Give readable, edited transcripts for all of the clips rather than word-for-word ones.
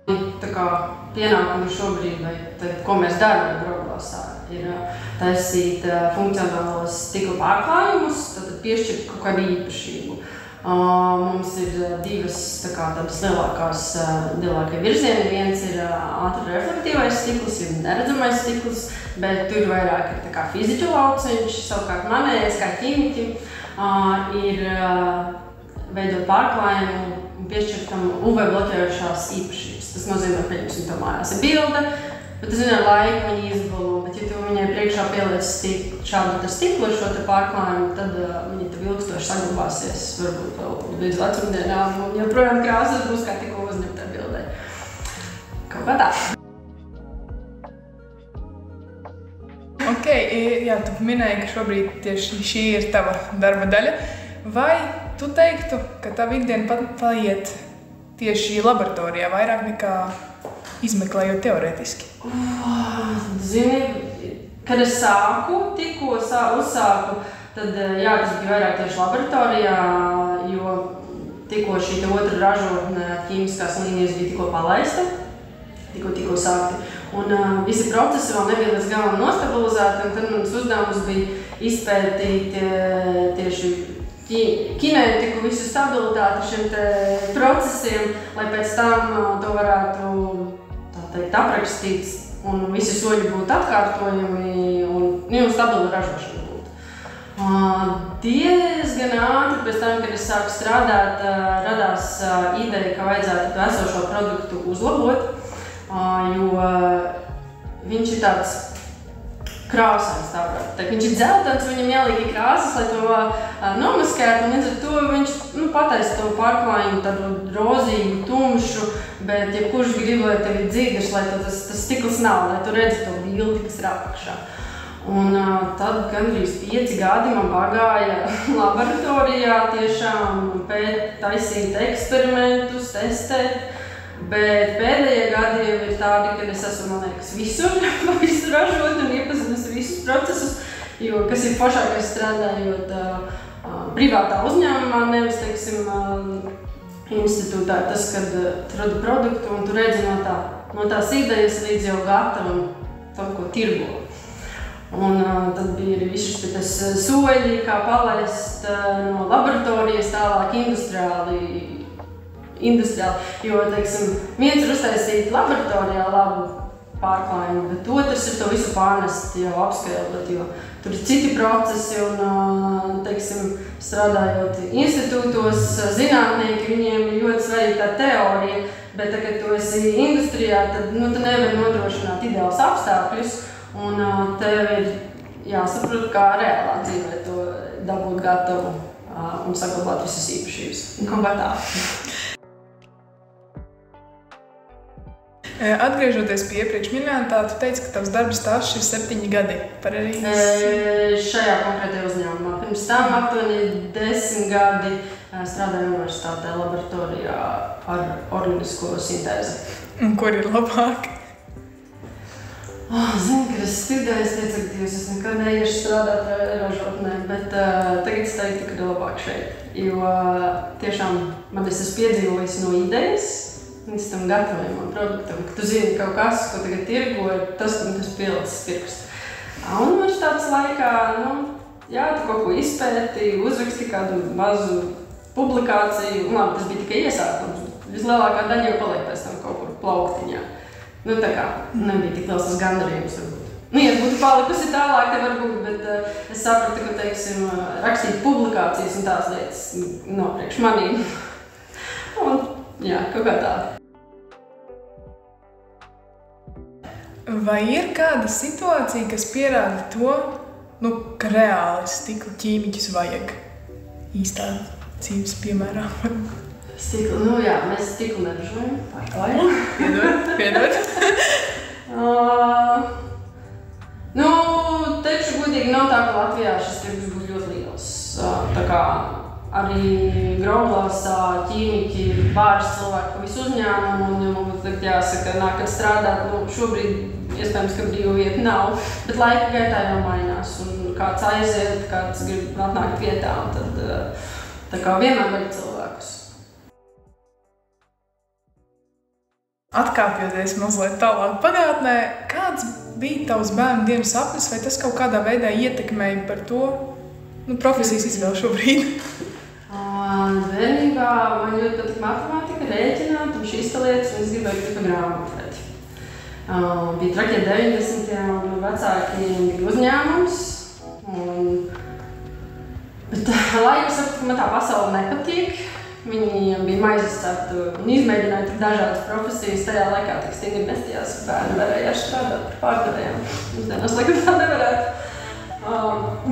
Tā kā pienākumi šobrīd, vai tad, ko mēs darām Growglassā, ir taisīt funkcionālos stikla pārklājumus, tad piešķirt kaut kādu īpašību. Mums ir divas tādas lielākie virzieni. Viens ir ātri reflektīvais stikls, ir neredzamais stikls, bet tur vairāk ir tā kā fiziķu lauciņš, savukārt manējais, kā ķīmiķim, ir veidot pārklājumu un piešķirtam UV bloķējošās īpašības. Tas nozīmē, ka pieņemsim to mājās ir bilde, bet tas ar laiku viņi izbalo. Bet ja tu viņai priekšā pieliec šādu stiklu ar šo pārklājumu, tad viņi tev ilgstoši saglabāsies, varbūt vēl līdz vecumdienām, un joprojām krāsas būs kā tikko uzņemtā bildē. Kaut kā tā. Ok, jā, tu minēji, ka šobrīd tieši šī ir tava darba daļa. Vai tu teiktu, ka tava ikdiena paiet tieši laboratorijā vairāk nekā izmeklējot teorētiski? Zini, kad es tikko uzsāku, tad jā, tas bija vairāk tieši laboratorijā, jo tikko šī otra ražotne ķīmiskās līnijas bija tikko palaista, tikko sākti. Un visi procesi vēl nebija līdz galam nostabilizēti, un tad mans uzdevums bija izpētīt tieši kinētiku, visu stabilitāti šiem procesiem, lai pēc tam to varētu aprakstīts un visi soļi būtu atkārtojami un stabila ražošana būtu. Diezgan ātri pēc tam, kad es sāku strādāt, radās ideja, ka vajadzētu to esošo produktu uzlabot, jo viņš ir tāds krāsains, tā varētu teikt. Viņš ir dzeltens, viņam jāliek krāsas, lai to nomaskētu, un līdz ar to viņš pataisa to pārklājumu tādu rozīgu, tumšu, bet jebkurš grib, lai tev ir dzīves, lai tas stikls nav, lai tu redzi to bildi, kas ir apakšā. Un tad gandrīz 5 gadi man pagāja laboratorijā tiešām taisīt eksperimentus, testēt. Bet pēdējie gadi jau ir tādi, kad es esmu, man liekas, visu ražot un iepazinusi visus procesus, kas ir foršākais strādājot privātā uzņēmumā, nevis, teiksim, institūtā. Tas, kad tu radi produktu un tu redzi no tās idejas līdz jau gatavam tam, ko tirgo. Un tad bija arī visi šitas soļi, kā palaist no laboratorijas tālāk industriāli, jo, teiksim, viens ir uztaisīt laboratorijā labu pārklājumu, bet otrs ir to visu pārnest jau apskaidrot, jo tur ir citi procesi un, teiksim, strādājot institūtos, zinātnieki, viņiem ir ļoti svarīga tā teorija, bet, kad tu esi industrijā, tad tu nevari nodrošināt ideālus apstākļus, un tev ir jāsaprot, kā reālā dzīvē to dabūt gatavu un saglabāt visas īpašības. Kaut kā tā. Atgriežoties pie iepriekš minētā, tu teici, ka tavs darba stāsts ir 7 gadi. Šajā konkrētajā uzņēmumā. Pirms tam aptuveni 10 gadi strādāju universitātē laboratorijā ar organisko sintēzi. Un kur ir labāk? Zinu, kad es studēju, es teicu, ka es nekad neiešu strādāt ražotnē, bet tagad es teiktu, ka ir labāk šeit. Jo tiešām man es esmu piedzīvojis no idejas, līdz tam gatavojumam produktam, ka tu zini kaut kas, ko tagad tirgo, tas, kam tas pielicis pirksts. Un universitātes laikā, tu kaut ko izpēti, uzraksti kādu mazu publikāciju, un labi, tas bija tikai iesākums. Vislielākā daļa jau paliek pēc tam kaut kur plauktiņā. Tā kā nebija tik liels tas gandarījums varbūt. Ja būtu palikusi tālāk, te varbūt, bet es sapratu, ka, teiksim, rakstīt publikācijas un tās lietas priekš manīm. Un, jā, kaut kā tā. Vai ir kāda situācija, kas pierāda to, ka reāli stikla ķīmiķus vajag īstā dzīves piemērā? Stikla, jā, mēs stiklu neražojam, pārklājam. Piedod. Teikšu godīgi, nav tā, ka Latvijā šis tirgus būs ļoti liels. Tā kā arī Growglassā ķīmiķi bāras cilvēki pa visu uzņēmumu, un mums tagad jāsaka, nākat strādāt, šobrīd iespējams, ka brīvu vietu nav, bet laika gaitā jau mainās, un kāds aiziet, kāds grib atnākt vietā, un tad tā kā vienmēr vajag cilvēkus. atkāpjoties mazliet tālāk pagātnē, kāds bija tavs bērnu dienas sapnis, vai tas kaut kādā veidā ietekmēja par to profesijas izvēli šobrīd? Bērnībā man ļoti patika matemātika, rēķināt un šīs lietas, un es gribēju kļūt par grāmatvedī. Bija trakie 90. un vecākiem bija uzņēmums. Bet laikam sapratu, ka man tā pasaule nepatīk. Viņiem bija maizes ceptu un izmēģināja tik dažādas profesijas. Tajā laikā tik stingri nestījās, ka bērni varēja strādāt par pārdevējiem. Es laikam tā nevarētu.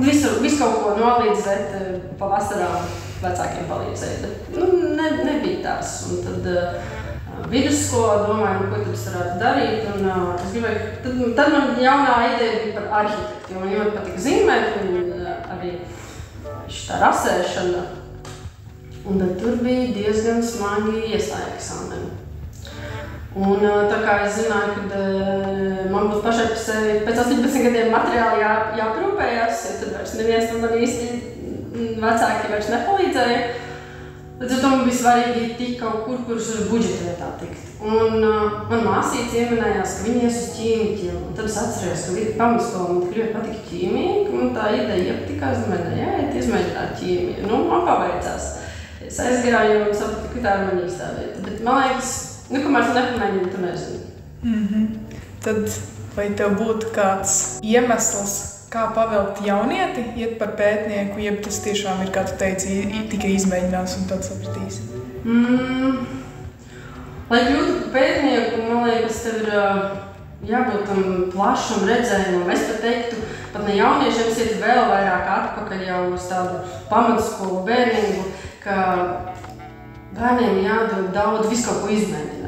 Visu kaut ko nolīdzēt pa vasarām vecākiem palīdzēja, bet nebija tās. Un tad vidusskolā domāju, ko tad es varētu darīt. Un es gribēju, tad man jaunā ideja bija par arhitektu, jo man ļoti patika zīmēt un arī šitā rasēšana. Un tad tur bija diezgan smagi iestāja eksāmeni. Un tā kā es zināju, ka man būs pašai par sevi pēc 18 gadiem materiāli jāprūpējās, jo tad vairs neviens man īsti vecāki vairs nepalīdzēja. Līdz ar to man bija svarīgi tikt kaut kur, kurš ar budžeta vietā tikt. Un man māsīca ieminējās, ka viņi ies uz ķīmiķiem. Un tad es atcerējos, ka pamatskolā man tik ļoti patika ķīmija, ka man tā ideja iepatikās, domāju, jāiet izmēģināt ķīmiju. Man paveicās. Es aizgāju un sapratu, ka tā ir man īstā vieta. Bet man liekas, kamēr tu nepamēģini, tu nezini. Tad vai tev būtu kāds iemesls, kā pavilkt jaunieti, iet par pētnieku, jeb tas tiešām ir, kā tu teici, tikai izmēģinās un tad sapratīs? Lai kļūtu par pētnieku, man liekas, tev ir jābūt tam plašam redzējumam. Es pat teiktu, pat ne jauniešiem iet vēl vairāk atpakaļ jau uz tādu pamatskolu bērnību, ka bērniem jādod daudz visu kaut ko izmēģināt.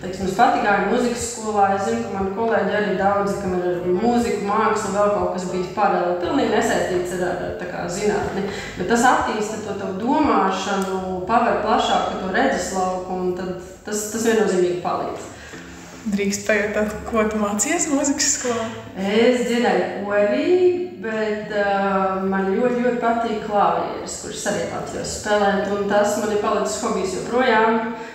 Mums patīkāja mūzikas skolā, es zinu, ka mani kolēģi arī daudzi, kam ir ar mūziku, mākslu, vēl kaut kas bijis paralēli, pilnīgi nesaistīts ar zinātni. Bet tas attīsta to tavu domāšanu, paver plašāku to redzeslauku, un tad tas viennozīmīgi palīdz. Drīkst pajautāt, ko tu mācījies mūzikas skolā? Es dziedāju korī, bet man ļoti patīk klavieris, kurš arī mācījos spēlēt, un tas man ir palicis hobijs joprojām.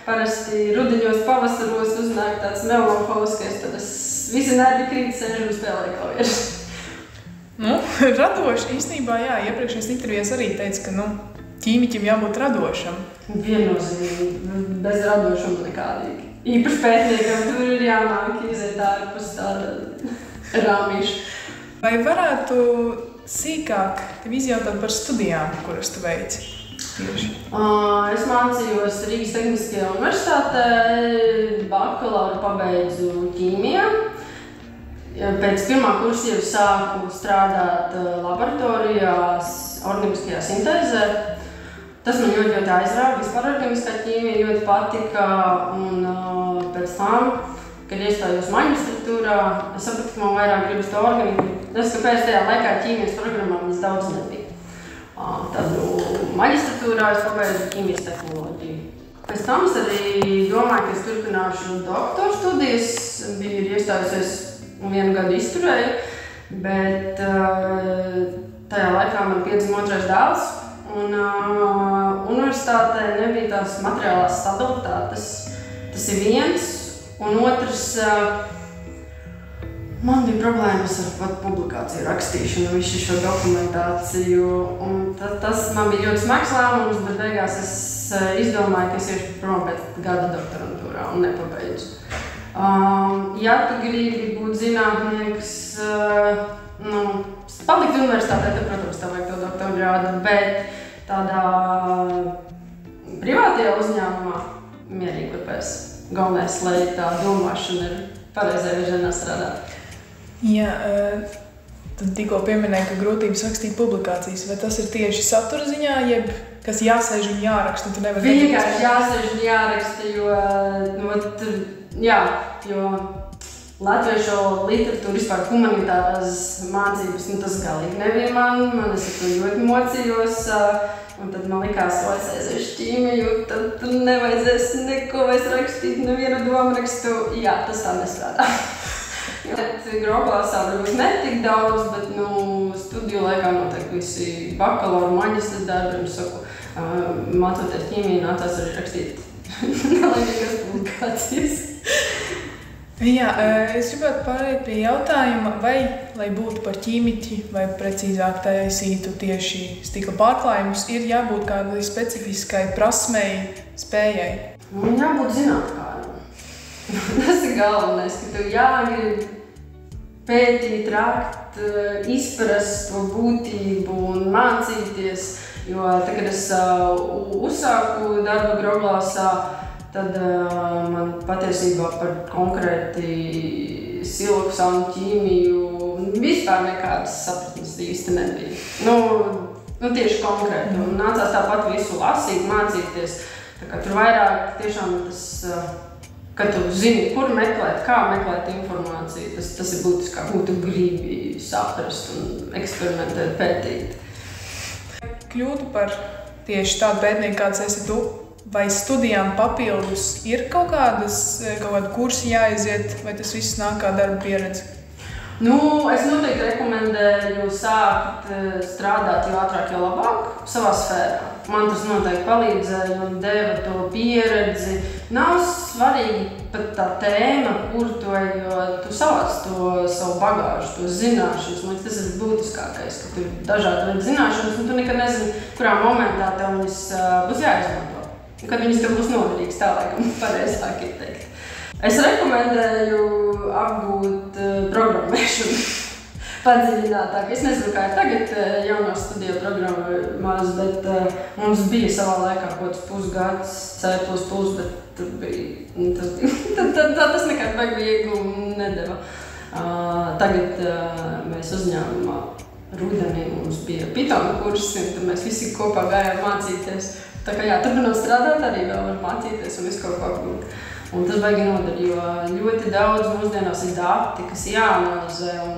Parasti rudeņos, pavasaros uznāk tāds melanholiskais, tad es visi nervi krīt, sēžu un spēlēju klavieris. Radoši īstenībā, jā, iepriekšējās intervijās arī teica, ka ķīmiķim jābūt radošam. Viennozīmīgi, bez radošuma nekādīgi. Īpaši pētniekam tur ir jāmāk iziet ārpus tāda rāmīša. Vai varētu sīkāk tev izjautāt par studijām, kuras tu veici? Tieši. Es mācījos Rīgas Tehniskajā universitātē, bakalauru pabeidzu ķīmijā. Pēc pirmā kursa jau sāku strādāt laboratorijās, organiskajā sintēzē. Tas man ļoti aizrāva, vispār organiskā ķīmija ļoti patika, un pēc tam, kad iestājos maģistratūrā, es sapratu, ka man vairāk gribas to organiku. Es kāpēc tajā laikā ķīmijas programmā mums daudz nebija. Tad maģistratūrā es pabeidzu ķīmijas tehnoloģiju. Pēc tam es arī domāju, ka es turpināšu doktora studijas. Biju iestājusies un 1 gadu izturēju, bet tajā laikā man piedzima 2. dēls. Un universitātē nebija tās materiālās stabilitātes. Tas ir viens, un otrs, man bija problēmas ar publikāciju rakstīšanu, visu šo dokumentāciju, un tas man bija ļoti smags lēmums, bet beigās es izdomāju, ka es iešu prom pēc gada doktorantūrā un nepabeidzu. Ja tu gribi būt zinātnieks, palikt universitātē, tad, protams, tev vajag to doktora grādu, bet tādā privātajā uzņēmumā mierīgi pēc galvenais, lai tā domāšana ir pareizajā virzienā strādāt. Jā, tad tikko pieminēji, ka grūtības rakstīt publikācijas, vai tas ir tieši satura ziņā, jeb kas jāsēž un jāraksta, tu nevar teikt? Vienkārši jāsēž un jāraksta, jo latviešu literatūra, vispār humanitārās mācības, tas galīgi nebija man, es ar to ļoti mocījos, un tad man likās, ka es aiziešu ķīmiju, tad nevajadzēs neko vairs rakstīt, nevienu domrakstu. Jā, tas tā nestrādā. Grobklāsā varbūt ne tik daudz, bet studiju laikā noteikti visi bakalaura maģistra darbi, mācoties ķīmiju, nācās arī rakstīt nelaimīgās publikācijas. Jā, es gribētu pāriet pie jautājuma, vai, lai būtu par ķīmiķi, vai precīzāk taisītu tieši stikla pārklājumus, ir jābūt kādai specifiskai prasmei, spējai? Jābūt zinātnēm. Tas ir galvenais, ka tu jāgrib pētīt, rakt, izprast to būtību un mācīties. Jo tagad es uzsāku darbu Groglāsā, tad man patiesībā par konkrēti siloksantu ķīmiju vispār nekādas sapratnes īsti nebija. Tieši konkrēti. Un nācās tāpat visu lasīt, mācīties. Tā kā tur vairāk tiešām tas, ka tu zini, kur meklēt, kā meklēt informāciju, tas ir būtiskāk, tu gribi saprast un eksperimentēt, pētīt. Kļūt par tieši tādu pētnieku, kāds esi tu, vai studijām papildus ir kaut kādi kursi jāiziet, vai tas viss nāk kā darba pieredze? Es noteikti rekomendēju sākt strādāt jo ātrāk, jo labāk savā sfērā. Man tas noteikti palīdzēja un deva to pieredzi. Nav svarīgi pat tā tēma, kur tu ej, jo tu savāc to savu bagāžu, to zināšanas. Man tas ir būtiskākais, ka tu ir dažādi veidi zināšanas un tu nekad nezini, kurā momentā tev viņas būs jāizmanto. Kad viņas tev būs noderīgas, tā laikam pareizāk ir teikt. Es rekomendēju apgūt programmēšanu padziļinātāk. Es nezinu, kā ir tagad jaunās studiju programmās, bet mums bija savā laikā kaut kāds pusgads C++, bet tas nekad baigi viegli nedeva. Tagad mēs uzņēmumā rudenī mums bija Python kursi, un tad mēs visi kopā gājām mācīties. Tā kā turpinot strādāt, arī vēl var mācīties un visu kaut ko apgūt. Un tas baigi noder, jo ļoti daudz mūsdienās ir dati, kas jāanalizē, un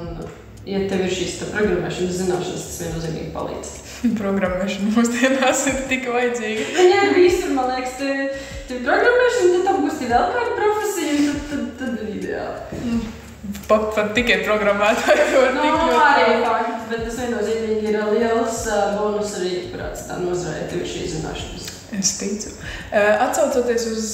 ja tev ir šīs programmēšanas zināšanas, tas viennozīmīgi palīdz. Programmēšana mūsdienās ir tik vajadzīga. Viņa ir visur, man liekas, tev programmēšana, tad apgūsti vēl kādu profesiju, tad ir ideāli. Pat tikai programmētāji var tik ļoti. Arī fakts, bet tas viennozīmīgi ir liels bonus arī, kurāds tā nozarē tev ir šīs zināšanas. Es ticu. Atsaucoties uz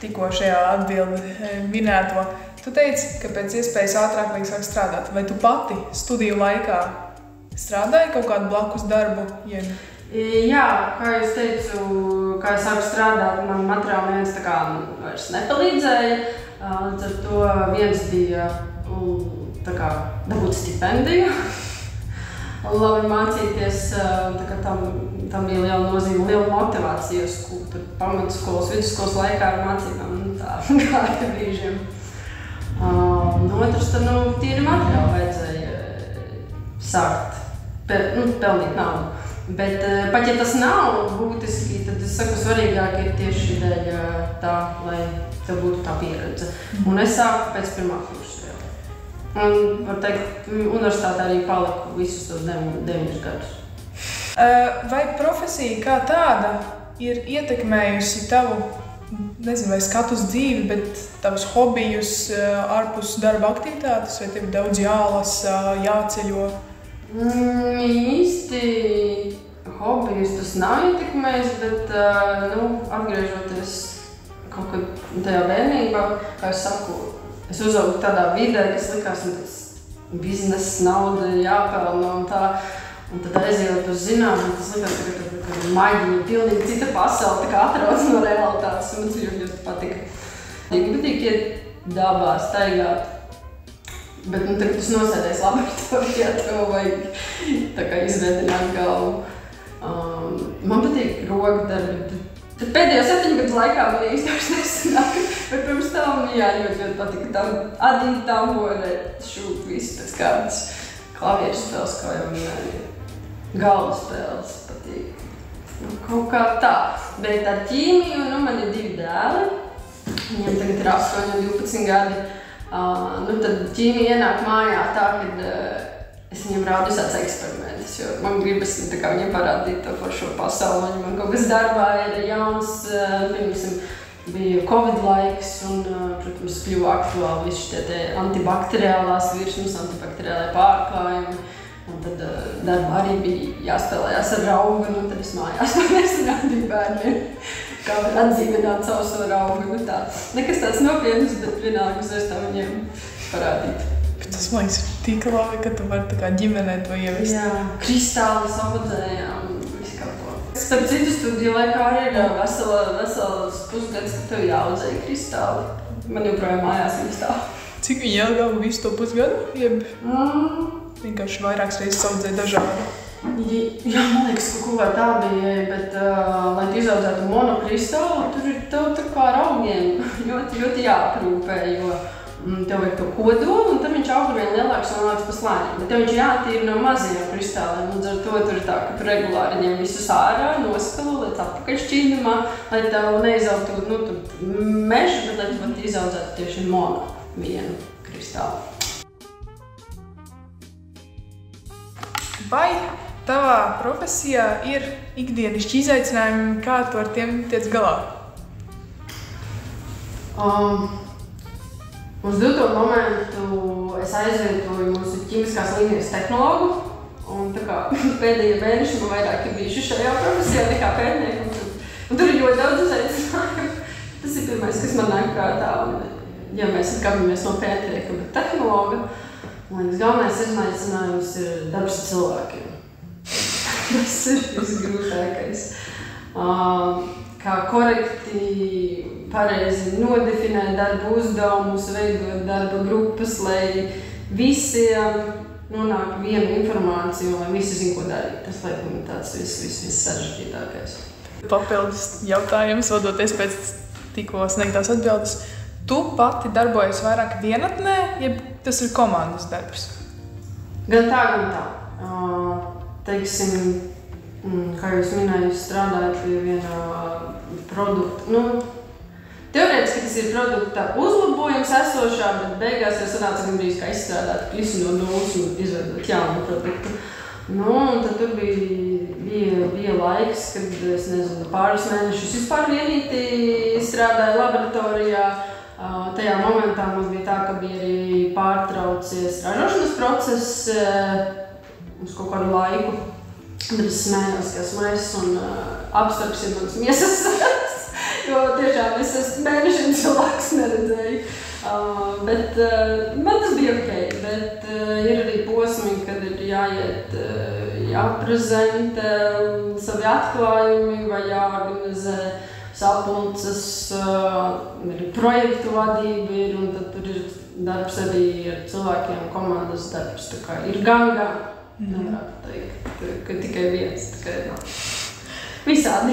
tikko šajā atbildi minēto, tu teici, ka pēc iespējas ātrāk vajag sākt strādāt. Vai tu pati studiju laikā strādāji kaut kādu blakus darbu? Jā, kā es teicu, kā es sāku strādāt, man materiāli viens tā kā vairs nepalīdzēja. Līdz ar to viens bija tā kā dabūt stipendiju, labi mācīties, tā kā tam bija liela nozīme, liela motivācija, tur pamatskolas, vidusskolas laikā ar mācībām, tā kā ar brīžiem. Otrs, tad tīri materiāli vajadzēja sākt pelnīt naudu. Bet pat ja tas nav būtiski, tad es saku, svarīgāk ir tieši dēļ tā, lai tev būtu tā pieredze. Un es sāku pēc pirmā kursa jau. Un, var teikt, universitātē arī paliku visus tos 9 gadus. Vai profesija kā tāda ir ietekmējusi tavu, nezinu, vai skatu uz dzīvi, bet tavus hobijus ārpus darba aktivitātes, vai tev daudz jālasa, jāceļo? Īsti hobijus tas nav ietekmējis, bet atgriežoties kaut kad tajā bērnībā, kā es saku, es uzaugu tādā vidē, kas likās, tas bizness, nauda jāpelna un tā. Un tad aizejot uz zinātni, tas likās, ka maģija, pilnīgi cita pasaule, tā kā atrauc no realitātes, un tas ļoti patika.Īgi patīk iet dabā, staigāt. Bet tagad tas nosēdēs laboratorijā, tev vajag tā kā izvēdināt galvu. Man patīk roka darbi. Tad pēdējo 7 gadu laikā man īsti vairs nesanāk, bet pirms tam ļoti patika tam adīt, tamborēt, šūt visu pēc kādas klavieru spēles, kā jau minēju. Galvu spēles patīk. Kaut kā tā. Bet ar ķīmiju, man ir 2 dēli. Viņiem tagad ir 8 un 12 gadi. Tad ķīmija ienāk mājā tā, kad es viņiem rādu visāds eksperimentus, jo man gribas viņiem parādīt to par šo pasauli. Man kaut kas darbā ir jauns, piemēram, bija Covid laiks un, protams, kļuva aktuāli visi šie antibakteriālās virsmas, antibakteriālai pārklājumi. Un tad darbā arī bija jāspēlējās ar raugu, un tad es mājās nesanādīju bērniem. kā var atdzīvināt savu raugu. Nu tā. Nekas tāds nopietnas, bet vienalga uzreiz tā viņiem parādīt. Bet tas, man liekas, tik labi, ka tu vari tā kā ģimenē to ievest. Jā, kristālis audzējām, visu kaut ko. Starp citu studiju laikā arī ir vesels pusgads, ka tev jāaudzēja kristāli. Man joprojām mājās viņi stāv. Cik viņi ilgāk visu to pusgadu? Jeb vienkārši vairākas reizes audzēja dažādi? Jā, man liekas, ka kaut kā tā bija, bet, lai tu izaudzētu monokristālu, tur ir tev tā kā ar augiem ļoti jāaprūpē, jo tev vajag to kodolu, un tad viņš aug vien lielāks un nāc pa slāņiem. Bet tev viņš jātīra no mazajiem kristāliem, un ar to tur ir tā, ka tu regulāri ņem visus ārā, noskalo, līdz atpakaļ šķīdumā, lai tev neizautu, tur mežu, bet lai tu pat izaudzētu tieši mono vienu kristālu. Vai tavā profesijā ir ikdienišķi izaicinājumi, kā tu ar tiem tiec galā? Uz doto momentu es aizvietoju mūsu ķīmiskās līnijas tehnologu, un tā kā pēdējie mēneši man vairāk ir bijuši šajā profesijā nekā pētniekam. Un tur ir ļoti daudz izaicinājumu. Tas ir pirmais, kas man nāk prātā. Ja mēs atkāpjamies no pētnieka, bet tehnologa, man liekas, galvenais izaicinājums ir darbs ar cilvēkiem. Tas ir visgrūtākais. Kā korekti, pareizi nodefinēt darba uzdevumus, veidot darba grupas, lai visiem nonāk viena informācija, lai visi zin, ko darīt. Tas, laikam, ir tāds viss sarežģītākais. Papildus jautājums, vadoties pēc tikko sniegtās atbildes. Tu pati darbojies vairāk vienatnē, ja tas ir komandas darbs? Gan tā. Teiksim, kā jūs minēju, strādāju pie viena produkta. Teorētiski tas ir produkta uzlabojums esošā, bet beigās jau sanāca gandrīz kā izstrādāt visu no nulles un izveidot jaunu produktu. Un tad tur bija laiks, kad, es nezinu, pāris mēnešus vispār vienīti strādāju laboratorijā. Tajā momentā mums bija tā, ka bija arī pārtraucies ražošanas process uz kaut kādu laiku. Bet es smējos, ka esmu es un apstarps ir mans miesas, jo tiešām es mēnešiem cilvēkus neredzēju. Bet man tas bija ok, bet ir arī posmi, kad ir jāiet, jāprezentē savi atklājumi vai jāorganizē sapulces, projektu vadība ir, un tad tur ir darbs arī ar cilvēkiem, komandas darbs. Tā kā ir gan. Nevarētu teikt, ka tikai viens, visādi.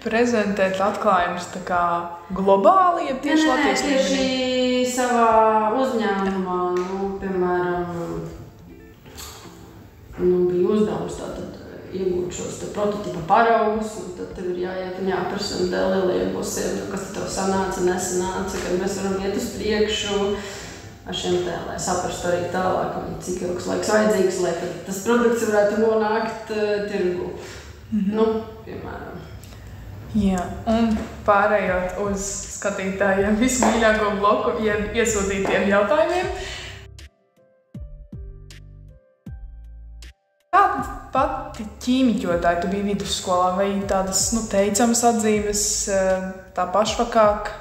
Prezentēt atklājumus tā kā globāli, ja tieši Latvijas līmenī? Tieši savā uzņēmumā, piemēram, bija uzdevums tātad iegūt šos prototipa paraugus, un tad tev ir jāiet un jāprasa un lielajiem būsiem, kas tev sanāca, nesanāca, kad mēs varam iet uz priekšu. Ar šiem lai saprastu arī tālāk, cik ilgs laiks vajadzīgs, lai tas produkts varētu nonākt tirgu. Piemēram. Jā, un pārējot uz skatītājiem vismīļāko bloku, iesūtītiem jautājumiem. Kāda pati ķīmiķotāja tu biji vidusskolā, vai tādas, teicamas atzīmes, tā pašvakāk?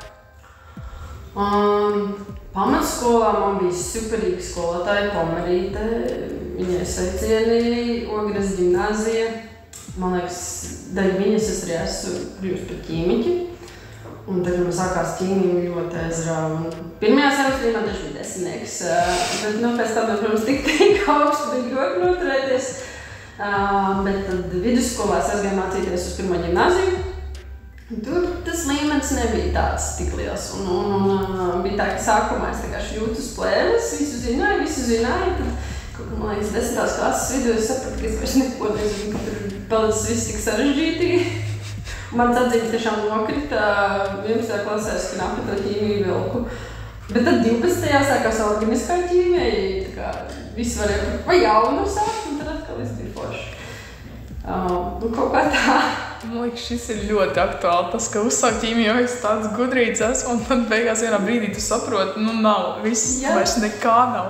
Pamatskolā man bija superīga skolotāja Pomerīte, viņai sveicieni, Ogres ģimnāzija. Man liekas, daļ viņas es arī esmu kļuvusi par ķīmiķi. Un tagad man sākās ķīmija ļoti aizrāva. Pirmajā semestrī man taču bija 10. Bet pēc tam, protams, tik augstu bija grūti noturēties. Bet tad vidusskolā es aizgāju mācīties uz pirmo ģimnāziju. Tur tas līmenis nebija tāds tik liels, un bija tā, ka sākumā es jūtu uz plēves, visu zināju, tad, man liekas, 10. klases vidū es sapratu, ka es vairs neko nezinu, ka tur palicis viss tik sarežģītīgi. Mans atzīmes tiešām nokrita 11. klasē, es knapi to ķīmiju vilku. Bet tad 12. sākās organiskā ķīmija, tā kā viss varēja pa jaunu sākt, un tad atkal viss bija forši. Kaut kā tā. Man liekas, šis ir ļoti aktuāli, tas, ka uzsāk ķīmiju, es tāds gudrīts esmu, un tad beigās vienā brīdī tu saproti, nav, viss vairs nekā nav.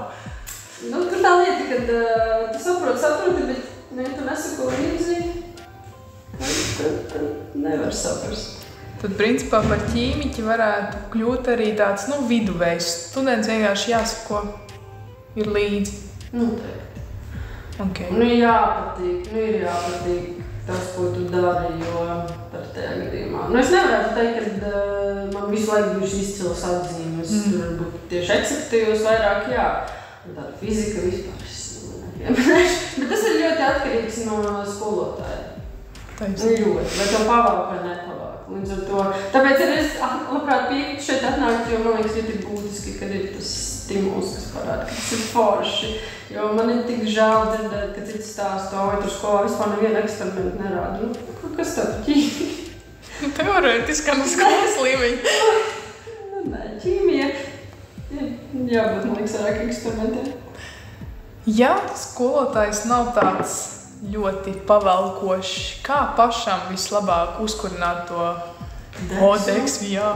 Tur tā lieta, kad tu saproti, bet tu nesako līdzi, tad nevar saprast. Tad, principā, par ķīmiķi varētu kļūt arī tāds, viduvējs. Students vienkārši jāsako ir līdzi. Noteikti. Okay. Ir jāpatīk tas, ko tu dari, jo par tajā gadījumā. Es nevarētu teikt, ka man visu laiku bijuši izcils atzīmes. Tur varbūt tieši eksektīvos vairāk, jā. Tāda fizika vispār. Bet tas ir ļoti atkarīgs no skolotāja. Ļoti. Vai to pavāk vai nepavāk. Līdz ar to. Tāpēc es labprāt piekrītu šeit atnākt, jo man liekas, ļoti būtiski, kad ir tas stimuls, kas parāda, ka tas ir forši. Jo man ir tik žēl dzirdēt, ka cits stāsta, vai tur skolā vispār nevienu eksperimentu nerāda. Kas tā ķīmija? Teorētiski no skolas līmeņa. Nē, ķīmija. Jābūt, man liekas, vairāk eksperimentiem. Ja skolotājs nav tāds ļoti pavelkošs, kā pašam vislabāk uzkurināt to odeksu? Jā.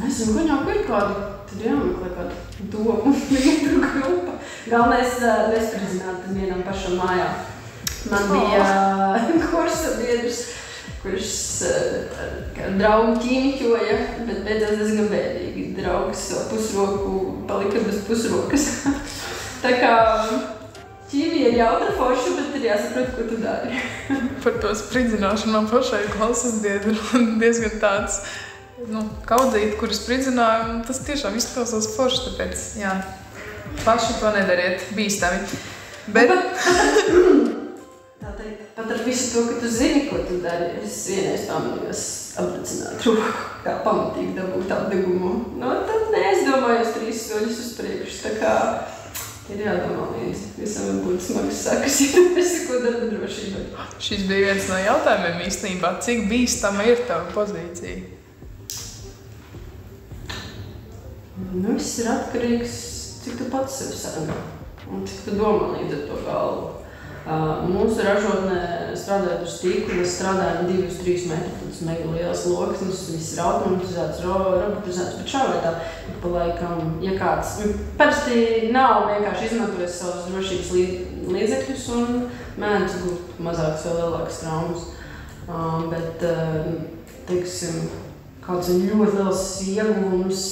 Nezinu, viņam ir kāda, tad jāmeklē kāda domu, līdru grupa. Galvenais nespridzināt vienam pašam mājā. Man bija kursa biedrs, kurš draugu ķīmiķoja, bet beidzās diezgan bēdīgi. Draugs pusroku palika bez pusrokas. Tā kā ķīmija ir jautra forša, bet ir jāsaprot, ko tu dari. Par to spridzināšanu man pašai klases diezgan tāds kaudzīt, kuru spridzināju, un tas tiešām izklausās forši, tāpēc, jā, paši to nedariet, bīstami. Bet... Pat ar visu to, ka tu zini, ko tu dari, es vienreiz pamanījos apdedzināt roku, kā pamatīgi dabūt apdegumu. Tad neaizdomājos 3 soļus uz priekšu, tā kā ir jādomā līdzi. Visam var būt smagas sakas, ja tu esi ko darba drošībai. Šis bija viens no jautājumiem īstenībā, cik bīstama ir tava pozīcija? Viss ir atkarīgs, cik tu pats sevi sargā un cik tu domā līdz ar to galvu. Mūsu ražotnē strādājot uz tīklu, mēs strādājam 2-3 metru, tāds mega liels loksnis, viss ir automatizēts, robotizēts, bet šā vai tā, pa laikam, ja kāds parasti nav vienkārši izmantojis savus drošības līdzekļus un mēdz būt mazāks vai lielāks traumas. Bet, teiksim, kāds ir ļoti liels ieguvums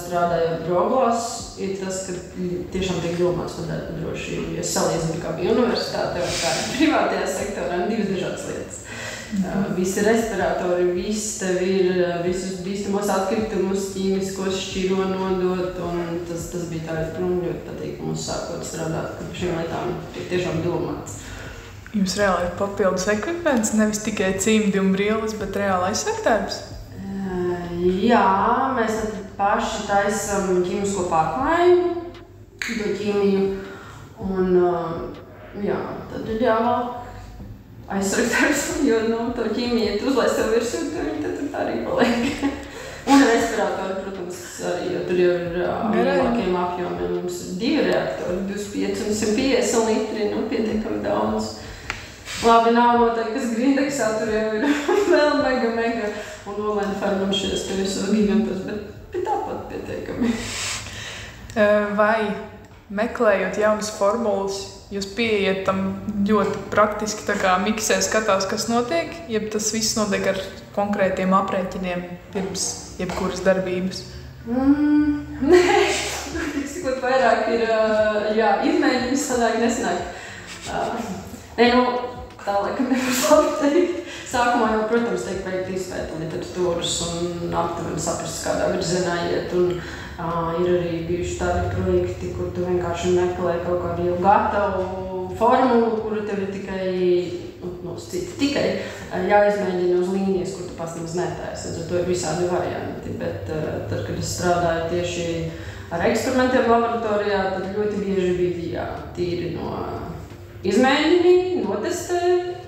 strādājot groblās, ir tas, ka tiešām tiek domāts par darba drošību. Ja salīdzinu, kā bija universitāte vai kā privātajā sektorā, 2 dažādas lietas. Visi respiratori, tev ir visus bīstamos atkritumus, ķīmiskos šķiro nodot, un tas bija tā ļoti patīk mums sākot strādāt, ka par šīm lietām tiek tiešām domāts. Jums reāli ir papildus ekvipments, nevis tikai cimdi un brilles, bet reāli aizsargtājums? Jā, mēs paši taisam ķīmisko pārklājumu, to ķīmiju, un jā, tad ir jāvalk aizsargtājs, jo to ķīmiju uzlaist sev virsū, tad tā arī paliek. Un respiratori, protams, arī, jo tur jau ir lielākiem apjomiem. Mums ir 2 reaktori, 25 un 150 litri, pietiekami daudz. Labi, nav noteikti, kas Grindeksā tur jau ir vēl mega, un nolaini farmam šies te visos gigantos, bet tāpat pietiekami. Vai meklējot jaunas formulas, jūs pieiet tam ļoti praktiski, tā kā miksē skatās, kas notiek, jeb tas viss notiek ar konkrētiem aprēķiniem pirms jebkuras darbības? Nē, tiksikot vairāk ir, izmēģinājums sanāk nesanāk. Tā laikam nevar labi teikt. Sākumā jau, protams, tiek veikt izpēta literatūras un aptuveni saprast, kādā virzienā iet. Un ir arī bijuši tādi projekti, kur tu vienkārši meklē kaut kādu jau gatavu formulu, kuru tev ir tikai jāizmēģina uz līnijas, kur tu pats nemaz netaisi. To ir visādi varianti, bet tad, kad es strādāju tieši ar eksperimentiem laboratorijā, tad ļoti bieži bija tīri no izmēģini, notestē,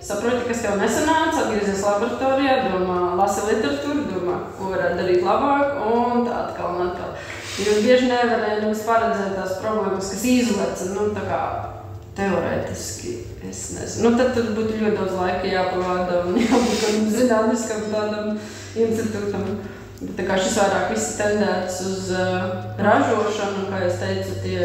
saproti, kas tev nesanāca, atgriezies laboratorijā, domā, lasi literatūru, domā, ko varētu darīt labāk, un tā atkal un atkal. Jo bieži nevarēja nemaz paredzēt tās problēmas, kas izleca, tā kā teorētiski, es nezinu. Tad tur būtu ļoti daudz laika jāpavāda un jābūt kādam zinātniskam tādam institūtam. Tā kā šis vairāk viss tendēts uz ražošanu, kā es teicu, tie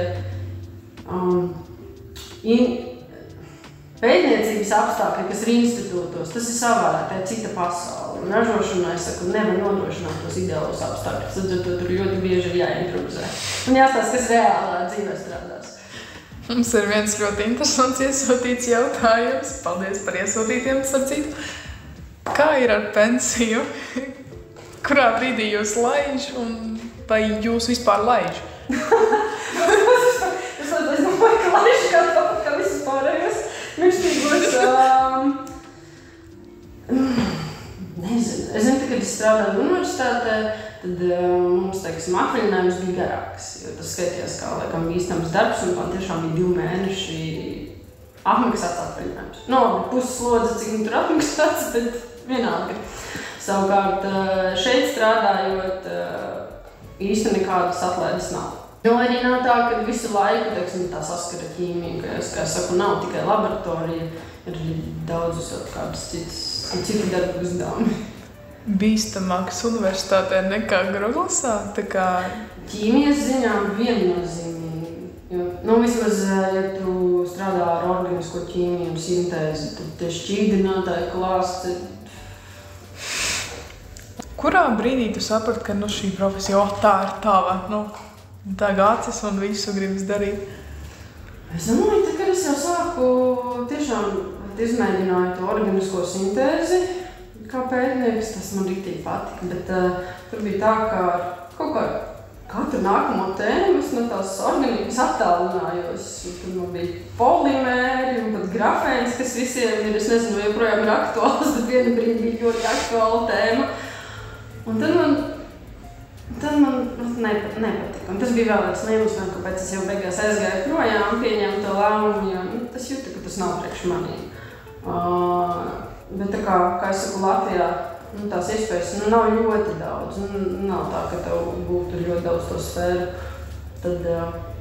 pētniecības apstākļi, kas ir institūtos, tas ir savādāk, tā ir cita pasaule. Un ražošanā, es saku, nevar nodrošināt tos ideālos apstākļus, tad tur ļoti bieži ir jāimprovizē. Un jāstāsta, kas reālā dzīvē strādās. Mums ir viens ļoti interesants iesūtīts jautājums. Paldies par iesūtītiem, starp citu. Kā ir ar pensiju? Kurā brīdī jūs laiž un vai jūs vispār laiž? Es domāju, ka laiž kā tāpat kā visus pārējos mišķīgos. Nezinu. Es zinu, kad es strādāju universitātē, tad mums, teiksim, atvaļinājums bija garāks, jo tas skaitījās kā laikam bīstams darbs, un man tiešām bija 2 mēneši apmaksāts atvaļinājums. Puses slodze, cik tur apmaksāts, bet vienalga. Savukārt šeit strādājot, īsti nekādas atlaides nav. Jo arī nav tā, ka visu laiku, teiksim, tā saskara ķīmija, ka es saku, nav tikai laboratorija, ir arī daudz kādas citu darbu uzdevumi. Bīstamākas universitātē nekā Groglasā? Ķīmijas ziņā viennozīmīgi. Vismaz, ja tu strādā ar organisko ķīmiju un sintēzi, tad tie šķīdinātāji klāsti. Kurā brīdī tu saprati, ka šī profesija, tā ir tava, tā gācis un visu gribas darīt? Es domāju, kad es jau sāku tiešām izmēģināju to organisko sintēzi, kā pētnieks, tas man riktīgi patika, bet tur bija tā, ka kaut kā katru nākamo tēmu es no tās organikas attālinājos. Tur man bija polimēri un pat grafēns, kas visiem ir, es nezinu, vai joprojām ir aktuāls, bet viena brīdi bija ļoti aktuāla tēma. Un tad man nepatika. Un tas bija vēl viens iemesls, kāpēc es jau beigās aizgāju projām, pieņēmu to lēmumu, jo tas jūtu, ka tas nav priekš manī. Bet tā kā es saku, Latvijā tās iespējas nav ļoti daudz. Nav tā, ka tev būtu ļoti daudz to sfēru. Tad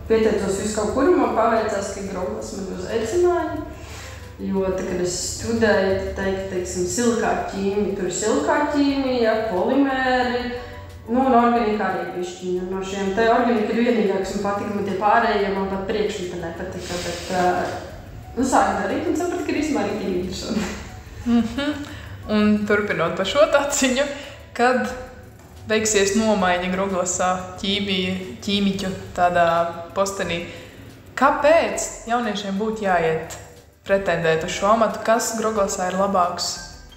pieteicos visu kaut kur, man paveicās, ka Groglas man uzaicināja. Jo, kad es studēju, teiksim, silikāta ķīmija, tur ir silikāta ķīmija, polimēri, un organika arī bišķiņa. No šiem te organika ir vienīgā, kas man patika, man tie pārējie, man pat priekšmeta nepatika, bet sāku darīt un sapratu, ka ir īstenībā arī interesanti. Un turpinot par šo taciņu, kad veiksies nomaiņa Groglasā ķīmiķu tādā postenī, kāpēc jauniešiem būtu jāiet pretendēt uz šo amatu, kas Groglasā ir labāks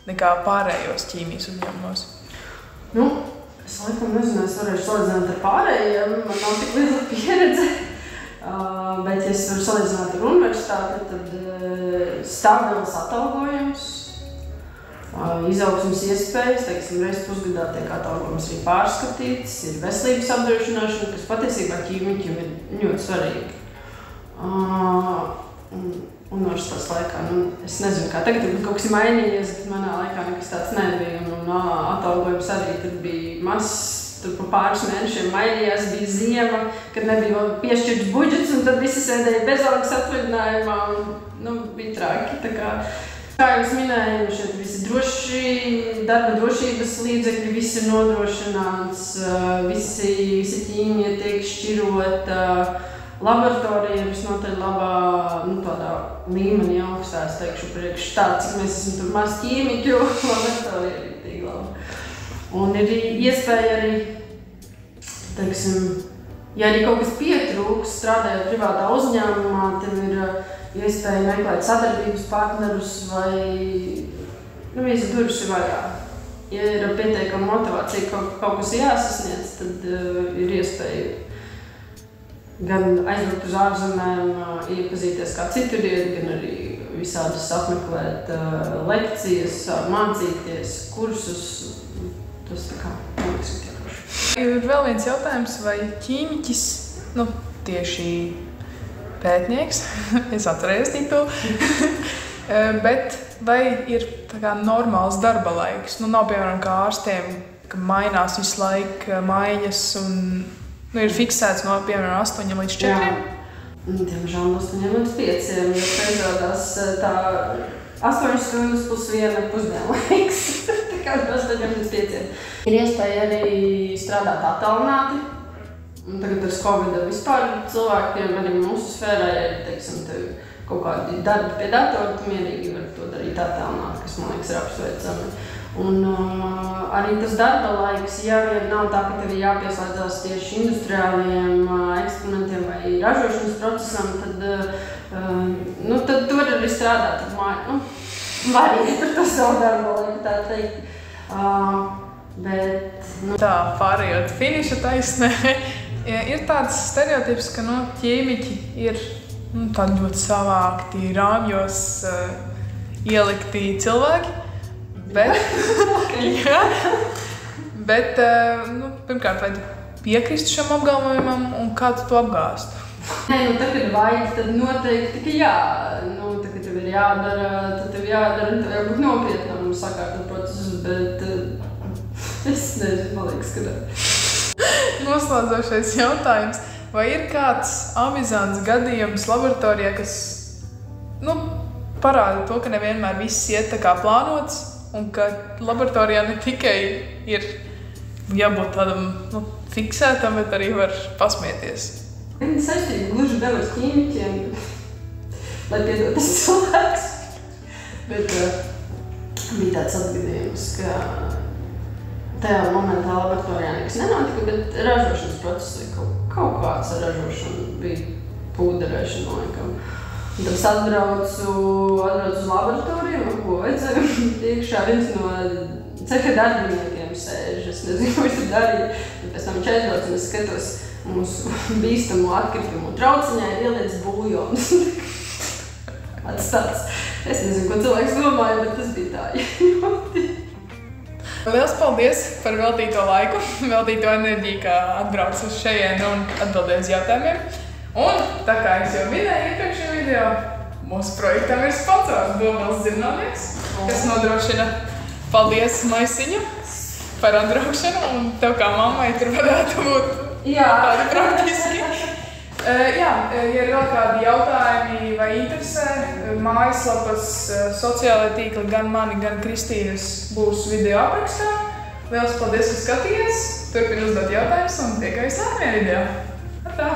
nekā pārējos ķīmijas uzņēmumos? Es laikam nezinu, es varēšu salīdzināt ar pārējiem, man nav tik liela pieredze. Bet, ja es varu salīdzināt ar universitāti, tad stabils atalgojums, izaugsmes iespējas, teiksim, reiz pusgadā tiek atalgojums arī pārskatīts, ir veselības apdrošināšana, kas patiesībā ķīmiķiem ir ļoti svarīgi. Universitātes laikā, es nezinu, kā tagad kaut kas ir mainījies, bet manā laikā nekas tāds nebija, un atalgojums arī tur bija mazs, tur pa pāris mēnešiem mainījās, bija ziema, kad nebija piešķirts budžets, un tad visi sēdēja bezalgas atvaļinājumā, un bija traki, tā kā jūs minēju, šeit visi darba drošības līdzekļi, visi ir nodrošināts, visi ķīmija tiek šķirota, laboratorija ir visnotaļ labā, tādā līmenī augstā, es teikšu, priekš tā, cik mēs esam tur maz ķīmiķu, laboratorija ir tik laba. Un ir iespēja arī, teiksim, ja arī kaut kas pietrūks, strādājot privātā uzņēmumā, tad ir iespēja meklēt sadarbības partnerus vai, visi durvis ir vaļā. Ja ir pietiekama motivācija kaut kas jāsasniedz, tad ir iespēja gan aizbraukt uz ārzemēm, iepazīties kā citur iet, gan arī visādas apmeklēt lekcijas, mācīties, kursus. Tas tā kā liekas tiekoši. Ir vēl viens jautājums, vai ķīmiķis, tieši pētnieks, es atcerējos titulu, bet vai ir tā kā normāls darba laiks? Nav piemēram kā ārstiem, ka mainās visu laiku maiņas un ir fiksēts no, piemēram, 8 līdz 4? Jā. Diemžēl no 8 līdz 5, jo pēdējās tā 8 stundas plus 1 pusdienlaiks. Tā kā no 8 līdz 5. Ir iespēja arī strādāt attālināti. Un tagad ar Covid vispār cilvēkiem, arī mūsu sfērā, ja teiksim, kaut kādu darbu pie datora, tu mierīgi vari to darīt attēlnāt, kas, man liekas, ir apsveicami. Un arī tas darba laiks, ja nav tā, ka tev ir jāpieslēdzās tieši industriāliem eksperimentiem vai ražošanas procesam, tad tu vari arī strādāt variet par to savu darba laiku, tā teikt. Tā, pārējot finiša taisnē, ir tāds stereotips, ka ķīmiķi ir tādi ļoti savākti, rāmjos ielikti cilvēki. Bet pirmkārt, vai tu piekristu šam apgalvojumam un kā tu to apgāstu? Nē, tad, kad vajag, tad noteikti, ka jā. Tā, kad tev ir jādara, tad tev jādara jābūt nopietnam sakārtot procesus, bet es nezinu, man liekas, ka ne. Noslēdzošais jautājums. Vai ir kāds amizants gadījums laboratorijā, kas parāda to, ka nevienmēr viss iet tā kā plānots un ka laboratorijā ne tikai ir jābūt tādam fiksētam, bet arī var pasmieties? Viņa saistība gluži vēl ar ķīmiķiem, lai piedod tas cilvēks. Bet bija tāds atgadījums, ka tajā momentā laboratorijā nekas nenotika, bet ražošanas procesī kaut kāds ar ražošanu bija pūderēšana, laikam. Un tad es atbraucu uz laboratoriju, ko vajadzēja. Iekšā viens no ceha darbiniekiem sēž. Es nezinu, ko viņš tur darīja. Pēc tam viņš aizbrauc un es skatos mūsu bīstamo atkritumu trauciņā ir ieliec buļļons. Tāds. Es nezinu, ko cilvēks domāja, bet tas bija tā. Liels paldies par veltīto laiku, veltīto enerģiju, kā atbrauc uz šejienu un atbildēju uz jautājumiem. Un, tā kā es jau minēju iepriekšējā video, mūsu projektam ir sponsors Dobeles Zirnavnieks, kas nodrošina paldies maisiņu par atbraukšanu, un tev kā mammai tur varētu būt tādi praktiski. Ja ir vēl kādi jautājumi vai interesē, mājaslapas, sociālajie tīkli, gan mani, gan Kristīnas būs video aprakstā. Liels paldies, ka skatījies, turpini uzdot jautājumus un tiekamies nākamajā video. Tā!